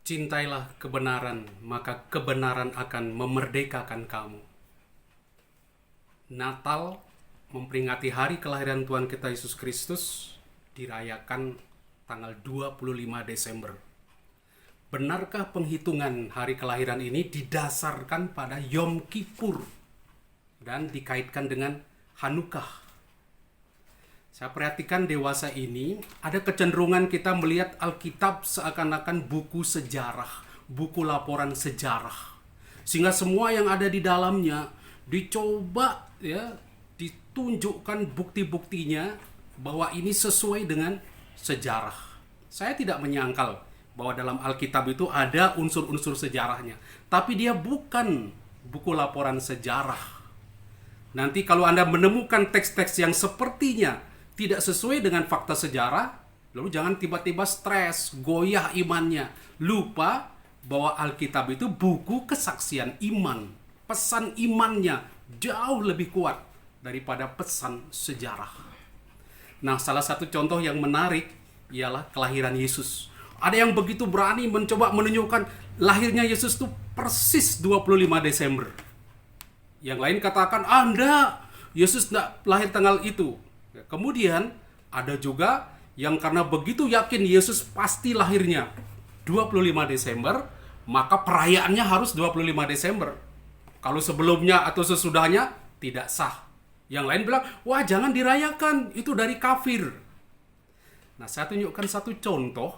Cintailah kebenaran, maka kebenaran akan memerdekakan kamu. Natal memperingati hari kelahiran Tuhan kita Yesus Kristus dirayakan tanggal 25 Desember. Benarkah penghitungan hari kelahiran ini didasarkan pada Yom Kippur dan dikaitkan dengan Hanukkah? Saya perhatikan dewasa ini, ada kecenderungan kita melihat Alkitab seakan-akan buku sejarah, buku laporan sejarah. Sehingga semua yang ada di dalamnya dicoba ditunjukkan bukti-buktinya bahwa ini sesuai dengan sejarah. Saya tidak menyangkal bahwa dalam Alkitab itu ada unsur-unsur sejarahnya, tapi dia bukan buku laporan sejarah. Nanti kalau Anda menemukan teks-teks yang sepertinya tidak sesuai dengan fakta sejarah, lalu jangan tiba-tiba stres, goyah imannya, lupa bahwa Alkitab itu buku kesaksian iman. Pesan imannya jauh lebih kuat daripada pesan sejarah. Nah, salah satu contoh yang menarik ialah kelahiran Yesus. Ada yang begitu berani mencoba menunjukkan lahirnya Yesus itu persis 25 Desember. Yang lain katakan, enggak, Yesus tidak lahir tanggal itu. Kemudian ada juga yang karena begitu yakin Yesus pasti lahirnya 25 Desember, maka perayaannya harus 25 Desember. Kalau sebelumnya atau sesudahnya tidak sah. Yang lain bilang, wah jangan dirayakan, itu dari kafir. Nah, saya tunjukkan satu contoh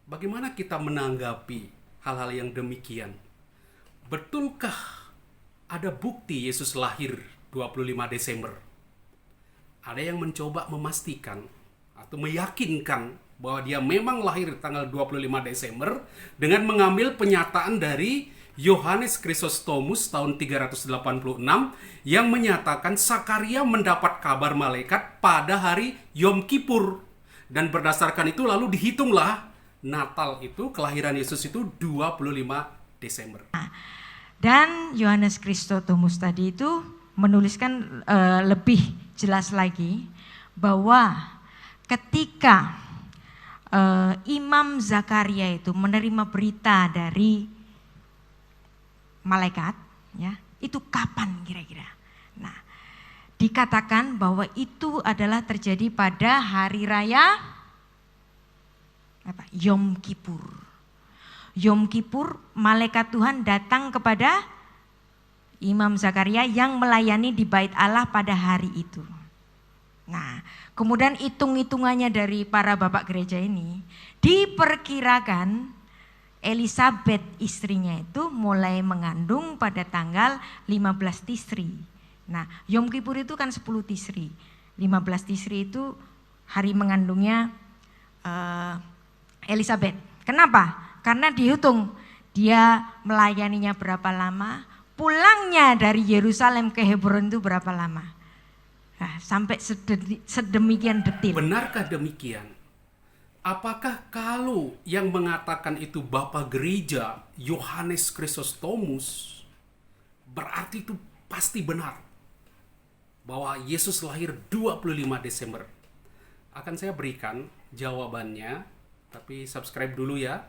bagaimana kita menanggapi hal-hal yang demikian. Betulkah ada bukti Yesus lahir 25 Desember? Ada yang mencoba memastikan atau meyakinkan bahwa dia memang lahir tanggal 25 Desember dengan mengambil penyataan dari Yohanes Chrysostomus tahun 386 yang menyatakan Sakaria mendapat kabar malaikat pada hari Yom Kippur. Dan berdasarkan itu lalu dihitunglah Natal itu, kelahiran Yesus itu 25 Desember. Dan Yohanes Chrysostomus tadi itu menuliskan lebih jelas lagi bahwa ketika Imam Zakaria itu menerima berita dari malaikat, ya, itu kapan kira-kira? Nah, dikatakan bahwa itu adalah terjadi pada hari raya Yom Kippur. Yom Kippur, malaikat Tuhan datang kepada Imam Zakaria yang melayani di Bait Allah pada hari itu. Nah, kemudian hitung-hitungannya dari para bapak gereja ini, diperkirakan Elisabeth istrinya itu mulai mengandung pada tanggal 15 Tisri. Nah, Yom Kippur itu kan 10 Tisri. 15 Tisri itu hari mengandungnya Elisabeth. Kenapa? Karena dihitung dia melayaninya berapa lama, pulangnya dari Yerusalem ke Hebron itu berapa lama. Nah, sampai sedemikian detil. Benarkah demikian? Apakah kalau yang mengatakan itu Bapak Gereja Yohanes Chrysostomus berarti itu pasti benar bahwa Yesus lahir 25 Desember? Akan saya berikan jawabannya, tapi subscribe dulu ya.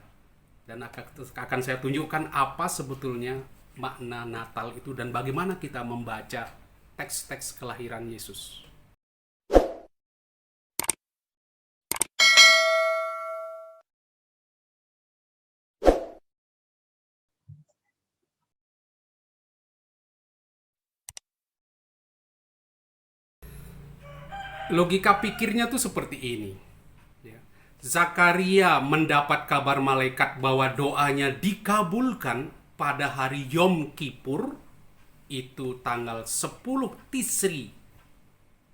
Dan akan saya tunjukkan apa sebetulnya makna Natal itu dan bagaimana kita membaca teks-teks kelahiran Yesus. Logika pikirnya tuh seperti ini. Zakaria mendapat kabar malaikat bahwa doanya dikabulkan pada hari Yom Kippur, itu tanggal 10 Tisri.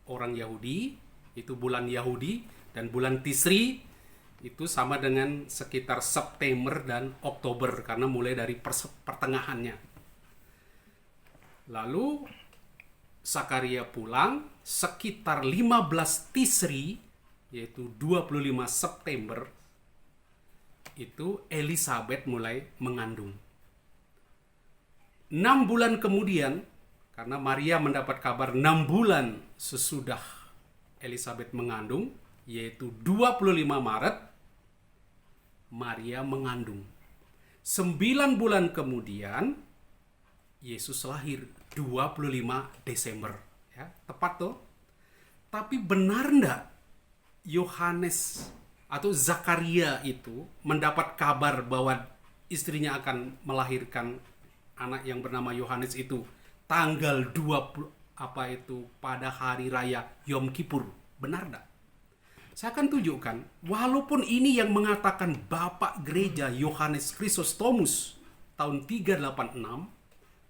Orang Yahudi, itu bulan Yahudi, dan bulan Tisri itu sama dengan sekitar September dan Oktober karena mulai dari pertengahannya. Lalu Zakaria pulang sekitar 15 Tisri, yaitu 25 September, itu Elisabeth mulai mengandung. 6 bulan kemudian, karena Maria mendapat kabar 6 bulan sesudah Elisabeth mengandung, yaitu 25 Maret, Maria mengandung. 9 bulan kemudian Yesus lahir 25 Desember. Ya, tepat tuh. Tapi benar enggak Yohanes atau Zakaria itu mendapat kabar bahwa istrinya akan melahirkan anak yang bernama Yohanes itu tanggal 20 pada hari raya Yom Kippur? Benar enggak? Saya akan tunjukkan, walaupun ini yang mengatakan Bapak Gereja Yohanes Chrysostomus tahun 386,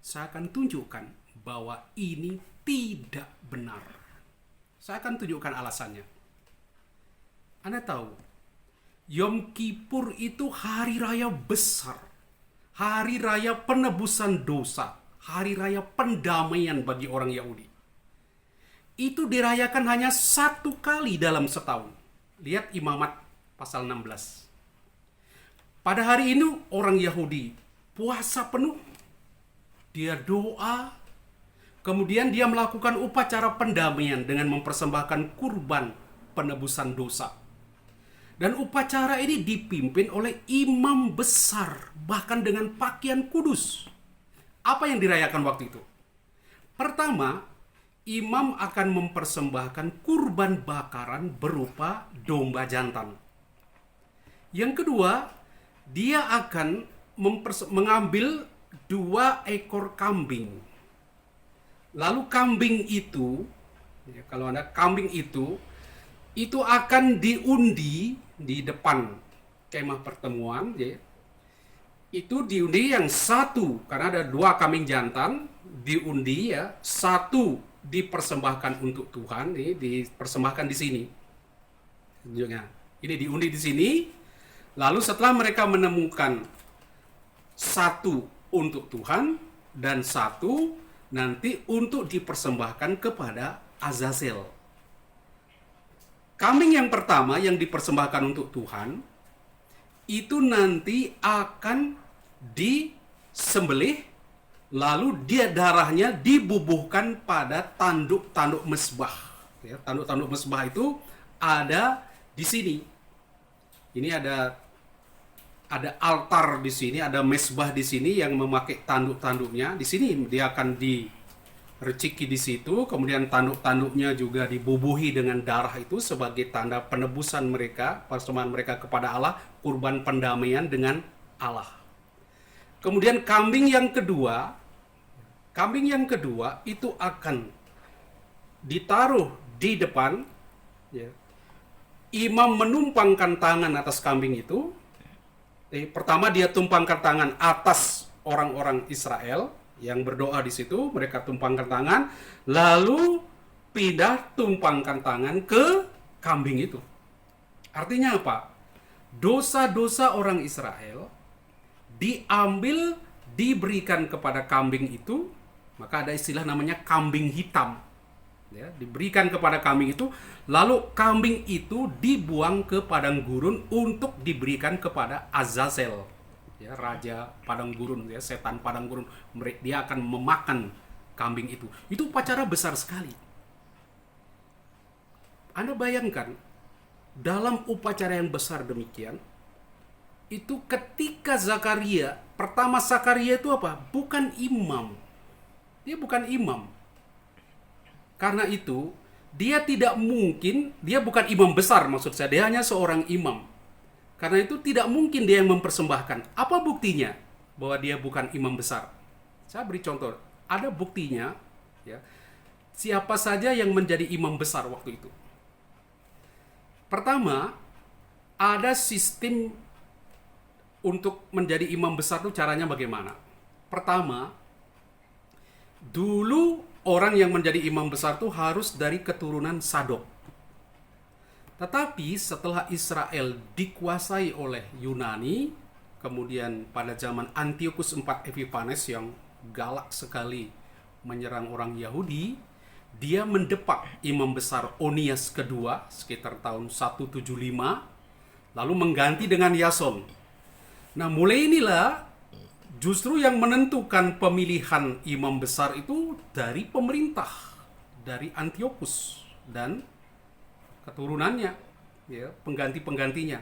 saya akan tunjukkan bahwa ini tidak benar. Saya akan tunjukkan alasannya. Anda tahu, Yom Kippur itu hari raya besar, hari raya penebusan dosa, hari raya pendamaian bagi orang Yahudi. Itu dirayakan hanya 1 kali dalam setahun. Lihat Imamat pasal 16. Pada hari ini orang Yahudi puasa penuh. Dia doa, kemudian dia melakukan upacara pendamaian dengan mempersembahkan kurban penebusan dosa. Dan upacara ini dipimpin oleh imam besar, bahkan dengan pakaian kudus. Apa yang dirayakan waktu itu? Pertama, imam akan mempersembahkan kurban bakaran berupa domba jantan. Yang kedua, dia akan mengambil 2 ekor kambing. Lalu kambing itu, ya, kalau ada kambing itu akan diundi di depan kemah pertemuan. Ya. Itu diundi yang 1, karena ada 2 kambing jantan, diundi ya, 1 dipersembahkan untuk Tuhan, ini dipersembahkan di sini. Ini diundi di sini. Lalu setelah mereka menemukan 1 untuk Tuhan dan 1 nanti untuk dipersembahkan kepada Azazel. Kambing yang pertama yang dipersembahkan untuk Tuhan itu nanti akan disembelih. Lalu darahnya dibubuhkan pada tanduk-tanduk mezbah. Ya, tanduk-tanduk mezbah itu ada di sini. Ini ada altar di sini, ada mezbah di sini yang memakai tanduk-tanduknya. Di sini dia akan direciki di situ, kemudian tanduk-tanduknya juga dibubuhi dengan darah itu sebagai tanda penebusan mereka, persembahan mereka kepada Allah, kurban pendamaian dengan Allah. Kemudian kambing yang kedua itu akan ditaruh di depan. Ya. Imam menumpangkan tangan atas kambing itu. Pertama dia tumpangkan tangan atas orang-orang Israel yang berdoa di situ. Mereka tumpangkan tangan, lalu pindah tumpangkan tangan ke kambing itu. Artinya apa? Dosa-dosa orang Israel diambil, diberikan kepada kambing itu. Maka ada istilah namanya kambing hitam. Ya, diberikan kepada kambing itu, lalu kambing itu dibuang ke padang gurun untuk diberikan kepada Azazel, ya, raja padang gurun, ya, setan padang gurun. Dia akan memakan kambing itu. Itu upacara besar sekali. Anda bayangkan, dalam upacara yang besar demikian, itu ketika Zakaria, pertama Zakaria itu apa? Bukan imam. Dia bukan imam. Karena itu, dia tidak mungkin, dia bukan imam besar maksud saya, dia hanya seorang imam. Karena itu tidak mungkin dia yang mempersembahkan. Apa buktinya bahwa dia bukan imam besar? Saya beri contoh, ada buktinya, ya, siapa saja yang menjadi imam besar waktu itu. Pertama, ada sistem untuk menjadi imam besar itu caranya bagaimana? Pertama, dulu orang yang menjadi imam besar itu harus dari keturunan Sadok. Tetapi setelah Israel dikuasai oleh Yunani, kemudian pada zaman Antiochus IV Epiphanes yang galak sekali menyerang orang Yahudi, dia mendepak imam besar Onias kedua sekitar tahun 175, lalu mengganti dengan Yason. Nah, mulai inilah justru yang menentukan pemilihan imam besar itu dari pemerintah, dari Antiochus dan keturunannya, ya, pengganti-penggantinya.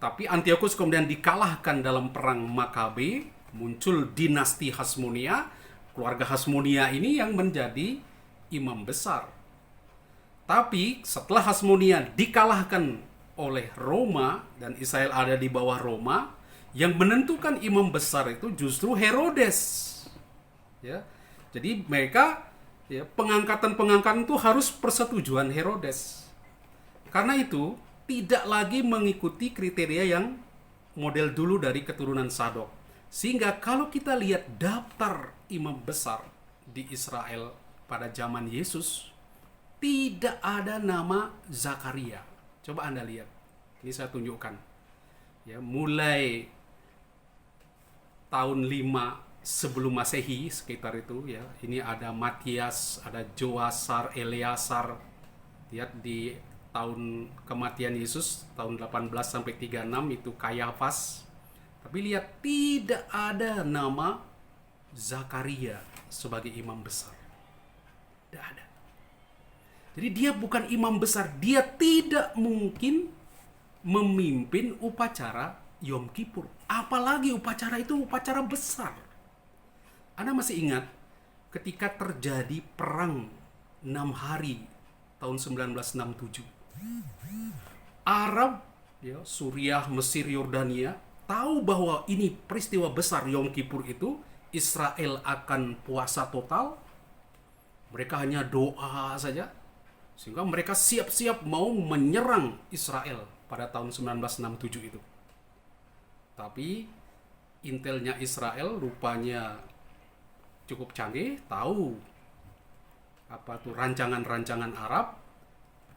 Tapi Antiochus kemudian dikalahkan dalam perang Makabe, muncul dinasti Hasmonia. Keluarga Hasmonia ini yang menjadi imam besar. Tapi setelah Hasmonia dikalahkan oleh Roma dan Israel ada di bawah Roma, yang menentukan imam besar itu justru Herodes. Ya. Jadi mereka pengangkatan itu harus persetujuan Herodes. Karena itu tidak lagi mengikuti kriteria yang model dulu dari keturunan Sadok. Sehingga kalau kita lihat daftar imam besar di Israel pada zaman Yesus, tidak ada nama Zakaria. Coba Anda lihat. Ini saya tunjukkan. Ya, mulai tahun 5 sebelum Masehi sekitar itu ya. Ini ada Matias, ada Joasar, Eleasar. Lihat di tahun kematian Yesus tahun 18 sampai 36 itu Kayafas. Tapi lihat tidak ada nama Zakaria sebagai imam besar. Tidak ada. Jadi dia bukan imam besar, dia tidak mungkin memimpin upacara Yom Kippur. Apalagi upacara itu upacara besar. Anda masih ingat ketika terjadi perang 6 hari tahun 1967. Arab, Suriah, Mesir, Yordania tahu bahwa ini peristiwa besar Yom Kippur itu, Israel akan puasa total. Mereka hanya doa saja. Sehingga mereka siap-siap mau menyerang Israel pada tahun 1967 itu. Tapi intelnya Israel rupanya cukup canggih, tahu apa tuh rancangan-rancangan Arab.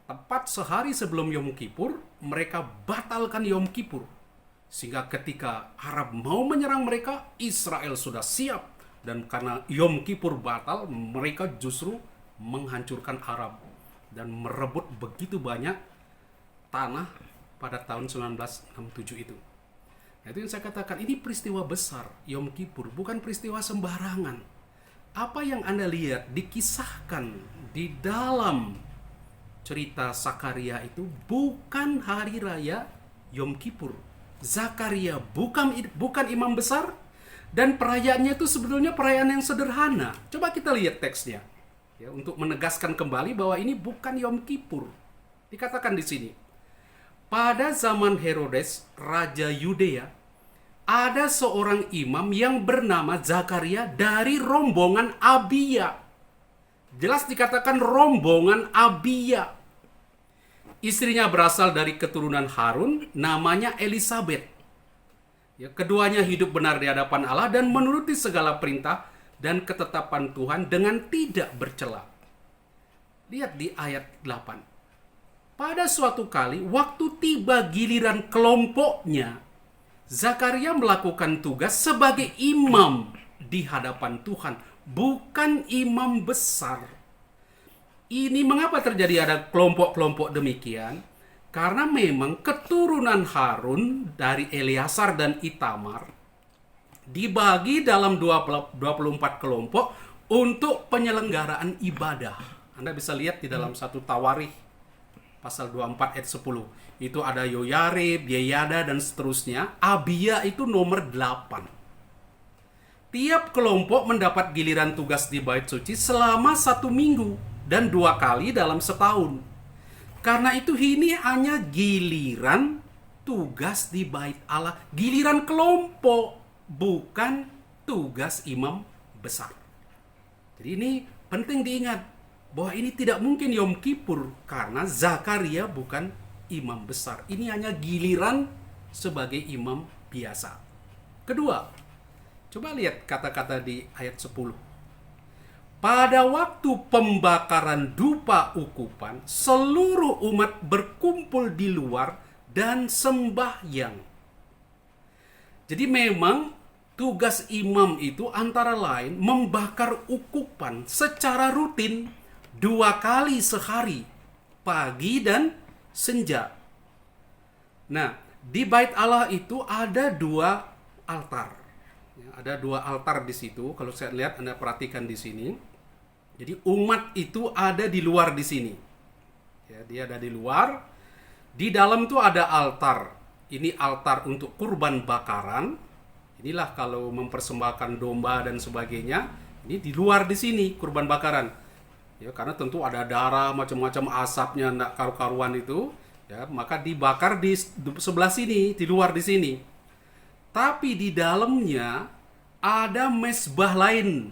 Tepat sehari sebelum Yom Kippur, mereka batalkan Yom Kippur. Sehingga ketika Arab mau menyerang mereka, Israel sudah siap. Dan karena Yom Kippur batal, mereka justru menghancurkan Arab. Dan merebut begitu banyak tanah pada tahun 1967 itu. Nah, itu yang saya katakan, ini peristiwa besar Yom Kippur, bukan peristiwa sembarangan. Apa yang Anda lihat dikisahkan di dalam cerita Zakaria itu bukan hari raya Yom Kippur. Zakaria bukan imam besar, dan perayaannya itu sebetulnya perayaan yang sederhana. Coba kita lihat teksnya ya, untuk menegaskan kembali bahwa ini bukan Yom Kippur. Dikatakan di sini, pada zaman Herodes, Raja Yudea, ada seorang imam yang bernama Zakaria dari rombongan Abiya. Jelas dikatakan rombongan Abiya. Istrinya berasal dari keturunan Harun, namanya Elisabet. Ya, keduanya hidup benar di hadapan Allah dan menuruti segala perintah dan ketetapan Tuhan dengan tidak bercela. Lihat di ayat 8. Pada suatu kali, waktu tiba giliran kelompoknya, Zakaria melakukan tugas sebagai imam di hadapan Tuhan, bukan imam besar. Ini mengapa terjadi ada kelompok-kelompok demikian? Karena memang keturunan Harun dari Eleasar dan Itamar dibagi dalam 24 kelompok untuk penyelenggaraan ibadah. Anda bisa lihat di dalam 1 Tawarikh pasal 24 ayat 10. Itu ada Yoyarib, Yeyada dan seterusnya. Abiya itu nomor 8. Tiap kelompok mendapat giliran tugas di bait suci selama 1 minggu dan 2 kali dalam setahun. Karena itu ini hanya giliran tugas di bait Allah, giliran kelompok, bukan tugas imam besar. Jadi ini penting diingat bahwa ini tidak mungkin Yom Kippur karena Zakaria bukan imam besar. Ini hanya giliran sebagai imam biasa. Kedua, coba lihat kata-kata di ayat 10. Pada waktu pembakaran dupa ukupan, seluruh umat berkumpul di luar dan sembahyang. Jadi memang tugas imam itu antara lain membakar ukupan secara rutin 2 kali sehari, pagi dan senja. Nah, di bait Allah itu ada 2 altar. Ada 2 altar di situ. Kalau saya lihat, Anda perhatikan di sini. Jadi umat itu ada di luar di sini. Ya, dia ada di luar. Di dalam itu ada altar ini altar untuk kurban bakaran. Inilah kalau mempersembahkan domba dan sebagainya, ini di luar di sini kurban bakaran. Ya, karena tentu ada darah, macam-macam asapnya enggak karu-karuan itu, ya, maka dibakar di sebelah sini, di luar di sini. Tapi di dalamnya ada mezbah lain.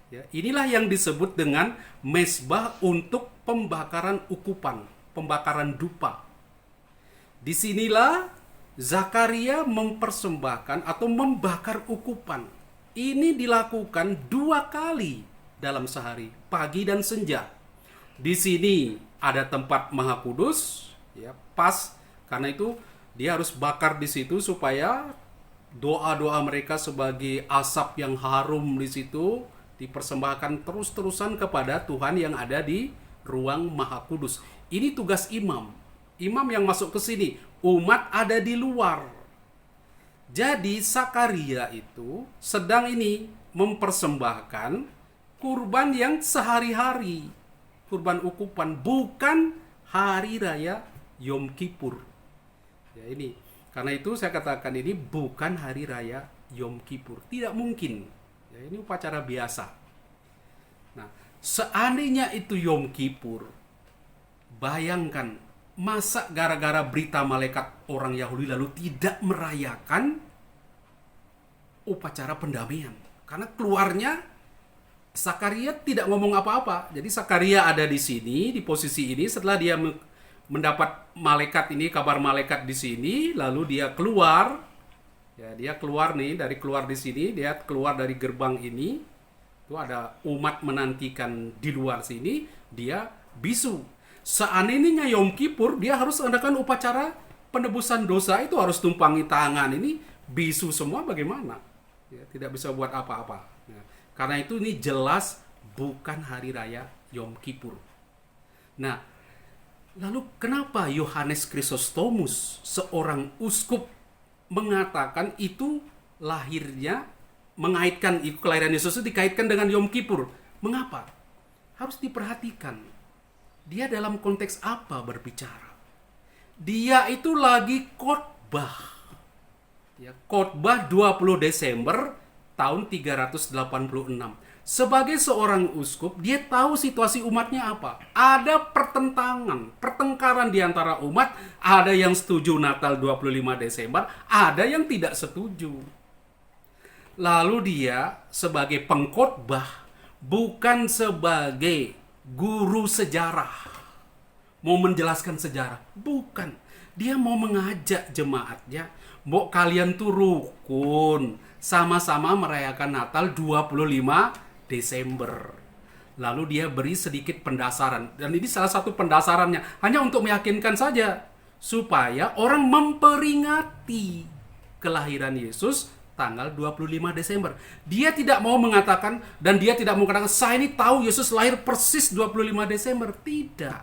Ya, inilah yang disebut dengan mezbah untuk pembakaran ukupan, pembakaran dupa. Disinilah Zakaria mempersembahkan atau membakar ukupan. Ini dilakukan 2 kali dalam sehari, pagi dan senja. Di sini ada tempat Maha Kudus, ya, pas, karena itu dia harus bakar di situ supaya doa-doa mereka sebagai asap yang harum di situ dipersembahkan terus-terusan kepada Tuhan yang ada di ruang Maha Kudus. Ini tugas imam. Imam yang masuk ke sini, umat ada di luar. Jadi Zakaria itu sedang ini mempersembahkan kurban yang sehari-hari, kurban ukupan, bukan hari raya Yom Kippur. Ya, ini karena itu saya katakan ini bukan hari raya Yom Kippur, tidak mungkin. Ya, ini upacara biasa. Nah, seandainya itu Yom Kippur, bayangkan, masa gara-gara berita malaikat orang Yahudi lalu tidak merayakan upacara pendamaian? Karena keluarnya Zakaria tidak ngomong apa-apa. Jadi Zakaria ada di sini, di posisi ini, setelah dia mendapat malaikat ini, kabar malaikat di sini, lalu dia keluar. Ya, dia keluar nih, dari keluar di sini, dia keluar dari gerbang ini. Itu ada umat menantikan di luar sini, dia bisu. Seandainya Yom Kippur, dia harus adakan upacara penebusan dosa, itu harus tumpangi tangan. Ini bisu semua bagaimana? Ya, tidak bisa buat apa-apa. Ya, karena itu ini jelas bukan hari raya Yom Kippur. Nah, lalu kenapa Yohanes Chrysostomus, seorang uskup, mengatakan itu lahirnya, mengaitkan kelahiran Yesus itu dikaitkan dengan Yom Kippur? Mengapa? Harus diperhatikan. Dia dalam konteks apa berbicara? Dia itu lagi khotbah. Ya, khotbah 20 Desember tahun 386. Sebagai seorang uskup, dia tahu situasi umatnya apa. Ada pertengkaran di antara umat. Ada yang setuju Natal 25 Desember, ada yang tidak setuju. Lalu dia sebagai pengkhotbah, bukan sebagai guru sejarah, mau menjelaskan sejarah, bukan. Dia mau mengajak jemaatnya, mau kalian tuh rukun, sama-sama merayakan Natal 25 Desember. Lalu dia beri sedikit pendasaran, dan ini salah satu pendasarannya, hanya untuk meyakinkan saja, supaya orang memperingati kelahiran Yesus tanggal 25 Desember. Dia tidak mau mengatakan, dan dia tidak mau mengatakan, saya ini tahu Yesus lahir persis 25 Desember. Tidak.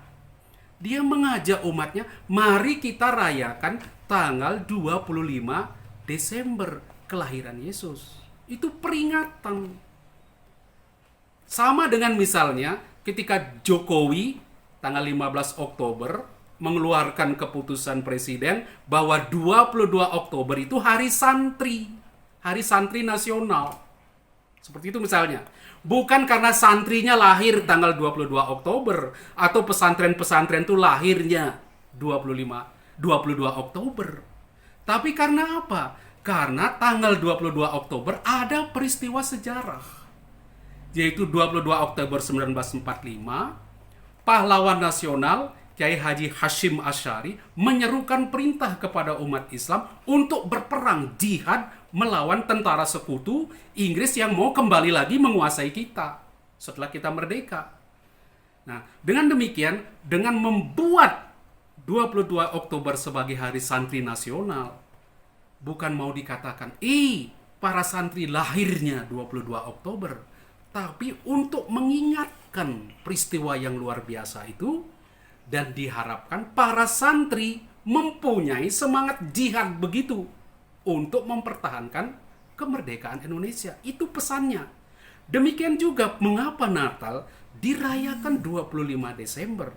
Dia mengajak umatnya, mari kita rayakan tanggal 25 Desember kelahiran Yesus. Itu peringatan. Sama dengan misalnya ketika Jokowi tanggal 15 Oktober mengeluarkan keputusan presiden bahwa 22 Oktober itu hari santri. Hari santri nasional. Seperti itu misalnya. Bukan karena santrinya lahir tanggal 22 Oktober atau pesantren-pesantren itu lahirnya 22 Oktober. Tapi karena apa? Karena tanggal 22 Oktober ada peristiwa sejarah. Yaitu 22 Oktober 1945, pahlawan nasional Kiai Haji Hashim Asy'ari menyerukan perintah kepada umat Islam untuk berperang jihad melawan tentara sekutu Inggris yang mau kembali lagi menguasai kita setelah kita merdeka. Nah, dengan demikian, dengan membuat 22 Oktober sebagai hari santri nasional, bukan mau dikatakan, para santri lahirnya 22 Oktober, tapi untuk mengingatkan peristiwa yang luar biasa itu, dan diharapkan para santri mempunyai semangat jihad begitu untuk mempertahankan kemerdekaan Indonesia. Itu pesannya. Demikian juga mengapa Natal dirayakan 25 Desember.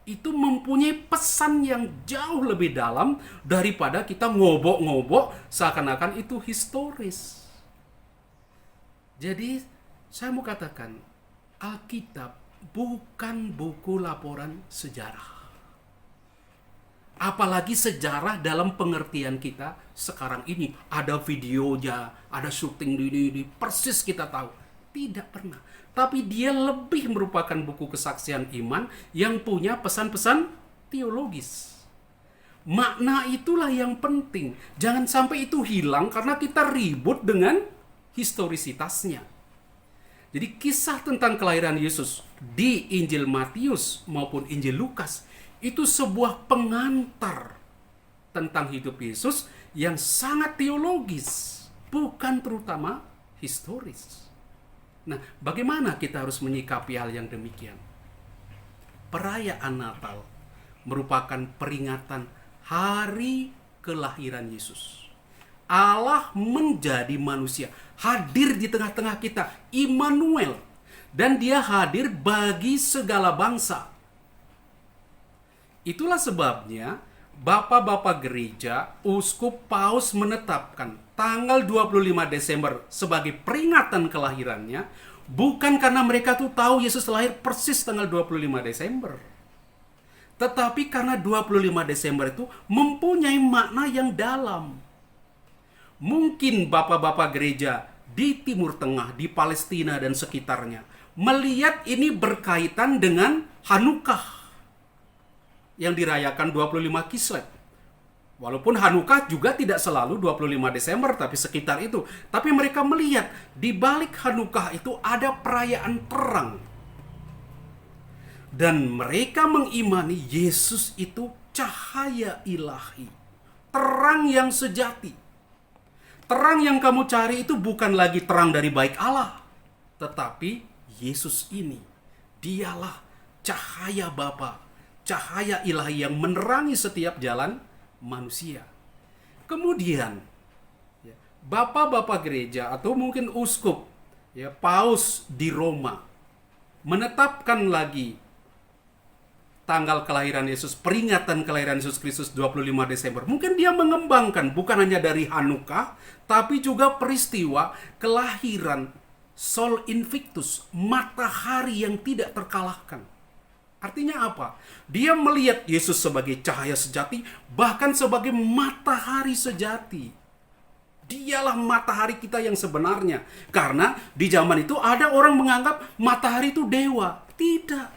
itu mempunyai pesan yang jauh lebih dalam daripada kita ngobok-ngobok seakan-akan itu historis. Jadi saya mau katakan, Alkitab bukan buku laporan sejarah. Apalagi sejarah dalam pengertian kita sekarang ini. Ada videonya, ada syuting di persis kita tahu. Tidak pernah. Tapi dia lebih merupakan buku kesaksian iman yang punya pesan-pesan teologis. Makna itulah yang penting. Jangan sampai itu hilang karena kita ribut dengan historisitasnya. Jadi kisah tentang kelahiran Yesus di Injil Matius maupun Injil Lukas itu sebuah pengantar tentang hidup Yesus yang sangat teologis, bukan terutama historis. Nah, bagaimana kita harus menyikapi hal yang demikian? Perayaan Natal merupakan peringatan hari kelahiran Yesus. Allah menjadi manusia, hadir di tengah-tengah kita, Immanuel, dan dia hadir bagi segala bangsa. Itulah sebabnya Bapak-bapak gereja, uskup, paus menetapkan tanggal 25 Desember sebagai peringatan kelahirannya, bukan karena mereka tuh tahu Yesus lahir persis tanggal 25 Desember. Tetapi karena 25 Desember itu mempunyai makna yang dalam. Mungkin bapak-bapak gereja di Timur Tengah, di Palestina dan sekitarnya melihat ini berkaitan dengan Hanukkah yang dirayakan 25 Kislev. Walaupun Hanukkah juga tidak selalu 25 Desember, tapi sekitar itu. Tapi mereka melihat di balik Hanukkah itu ada perayaan terang. Dan mereka mengimani Yesus itu cahaya ilahi. Terang yang sejati. Terang yang kamu cari itu bukan lagi terang dari baik Allah. Tetapi Yesus ini, dialah cahaya Bapa, cahaya ilahi yang menerangi setiap jalan manusia. Kemudian, bapak-bapak gereja atau mungkin uskup, paus di Roma, menetapkan lagi tanggal kelahiran Yesus, peringatan kelahiran Yesus Kristus 25 Desember. Mungkin dia mengembangkan bukan hanya dari Hanukkah, tapi juga peristiwa kelahiran Sol Invictus, matahari yang tidak terkalahkan. Artinya apa? Dia melihat Yesus sebagai cahaya sejati, bahkan sebagai matahari sejati. Dialah matahari kita yang sebenarnya. Karena di zaman itu ada orang menganggap matahari itu dewa. Tidak.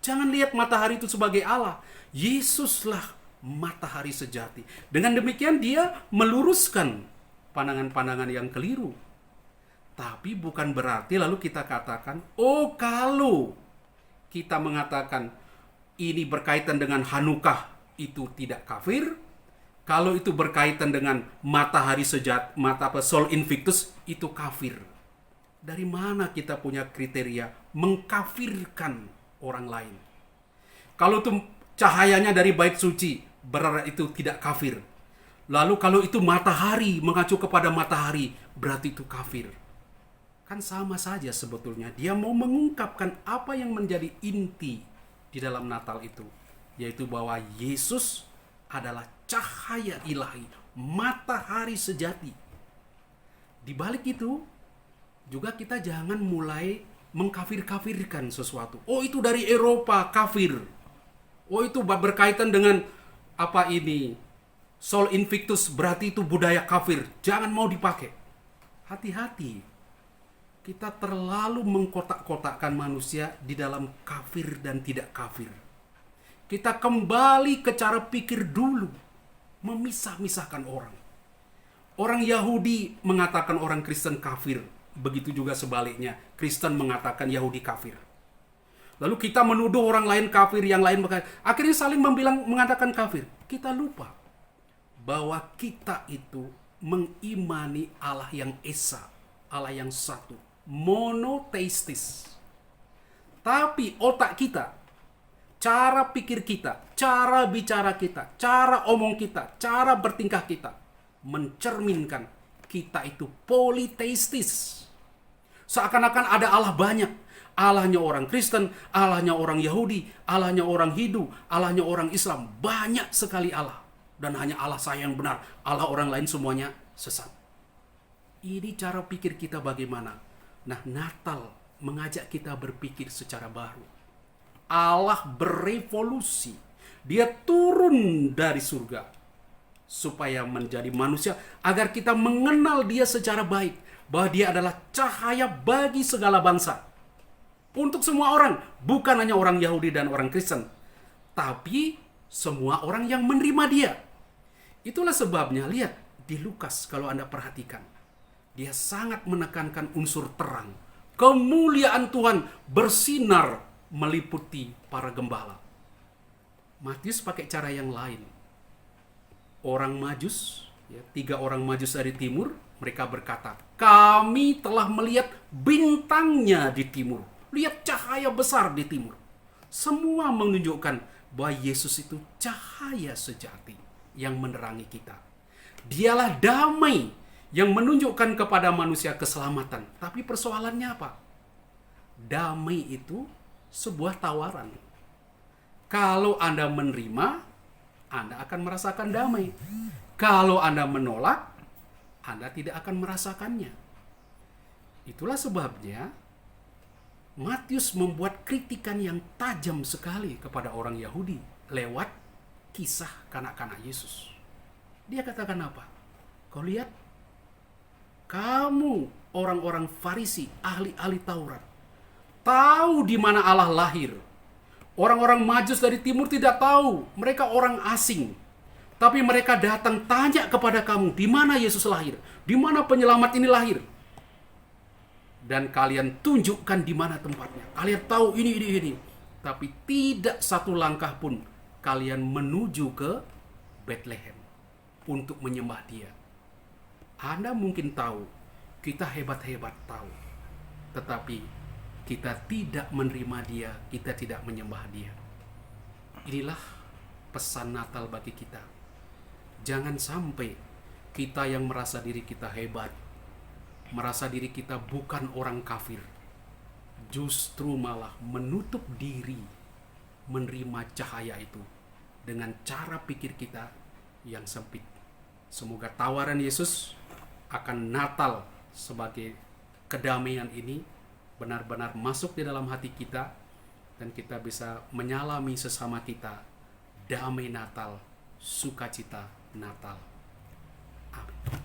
Jangan lihat matahari itu sebagai Allah. Yesuslah matahari sejati. Dengan demikian dia meluruskan pandangan-pandangan yang keliru. Tapi bukan berarti lalu kita katakan, oh kalau kita mengatakan ini berkaitan dengan Hanukkah itu tidak kafir. Kalau itu berkaitan dengan matahari sejati, Sol Invictus itu kafir. Dari mana kita punya kriteria mengkafirkan orang lain? Kalau itu cahayanya dari bait suci, berarti itu tidak kafir. Lalu kalau itu matahari, mengacu kepada matahari, berarti itu kafir. Kan sama saja sebetulnya. Dia mau mengungkapkan apa yang menjadi inti di dalam Natal itu. Yaitu bahwa Yesus adalah cahaya ilahi, matahari sejati. Di balik itu, juga kita jangan mulai mengkafir-kafirkan sesuatu. Oh itu dari Eropa, kafir. Oh itu berkaitan dengan apa ini? Sol Invictus berarti itu budaya kafir. Jangan mau dipakai. Hati-hati. Kita terlalu mengkotak-kotakkan manusia di dalam kafir dan tidak kafir. Kita kembali ke cara pikir dulu. Memisah-misahkan orang. Orang Yahudi mengatakan orang Kristen kafir. Begitu juga sebaliknya. Kristen mengatakan Yahudi kafir. Lalu kita menuduh orang lain kafir, yang lain akhirnya saling mengatakan kafir. Kita lupa bahwa kita itu mengimani Allah yang esa, Allah yang satu, monoteistis. Tapi otak kita, cara pikir kita, cara bicara kita, cara omong kita, cara bertingkah kita mencerminkan kita itu politeistis. Seakan-akan ada Allah banyak. Allahnya orang Kristen, Allahnya orang Yahudi, Allahnya orang Hindu, Allahnya orang Islam. Banyak sekali Allah. Dan hanya Allah saya yang benar. Allah orang lain semuanya sesat. Ini cara pikir kita bagaimana. Nah, Natal mengajak kita berpikir secara baru. Allah berevolusi. Dia turun dari surga supaya menjadi manusia agar kita mengenal dia secara baik. Bahwa dia adalah cahaya bagi segala bangsa. Untuk semua orang, bukan hanya orang Yahudi dan orang Kristen, tapi semua orang yang menerima dia. Itulah sebabnya, lihat di Lukas kalau Anda perhatikan, dia sangat menekankan unsur terang. Kemuliaan Tuhan bersinar meliputi para gembala. Matius pakai cara yang lain. Orang Majus, 3 orang Majus dari timur, mereka berkata, kami telah melihat bintangnya di timur. Lihat cahaya besar di timur. Semua menunjukkan bahwa Yesus itu cahaya sejati yang menerangi kita. Dialah damai yang menunjukkan kepada manusia keselamatan. Tapi persoalannya apa? Damai itu sebuah tawaran. Kalau Anda menerima, Anda akan merasakan damai. Kalau Anda menolak, Anda tidak akan merasakannya. Itulah sebabnya Matius membuat kritikan yang tajam sekali kepada orang Yahudi lewat kisah kanak-kanak Yesus. Dia katakan apa? Kau lihat, kamu orang-orang Farisi, ahli-ahli Taurat, tahu di mana Allah lahir. Orang-orang Majus dari timur tidak tahu, mereka orang asing. Tapi mereka datang tanya kepada kamu, di mana Yesus lahir? Di mana penyelamat ini lahir? Dan kalian tunjukkan di mana tempatnya. Kalian tahu ini. Tapi tidak satu langkah pun kalian menuju ke Bethlehem untuk menyembah dia. Anda mungkin tahu, kita hebat-hebat tahu. Tetapi kita tidak menerima dia, kita tidak menyembah dia. Inilah pesan Natal bagi kita. Jangan sampai kita yang merasa diri kita hebat, merasa diri kita bukan orang kafir, justru malah menutup diri menerima cahaya itu dengan cara pikir kita yang sempit. Semoga tawaran Yesus akan Natal sebagai kedamaian ini benar-benar masuk di dalam hati kita dan kita bisa menyalami sesama kita damai Natal, sukacita Natal. Amin.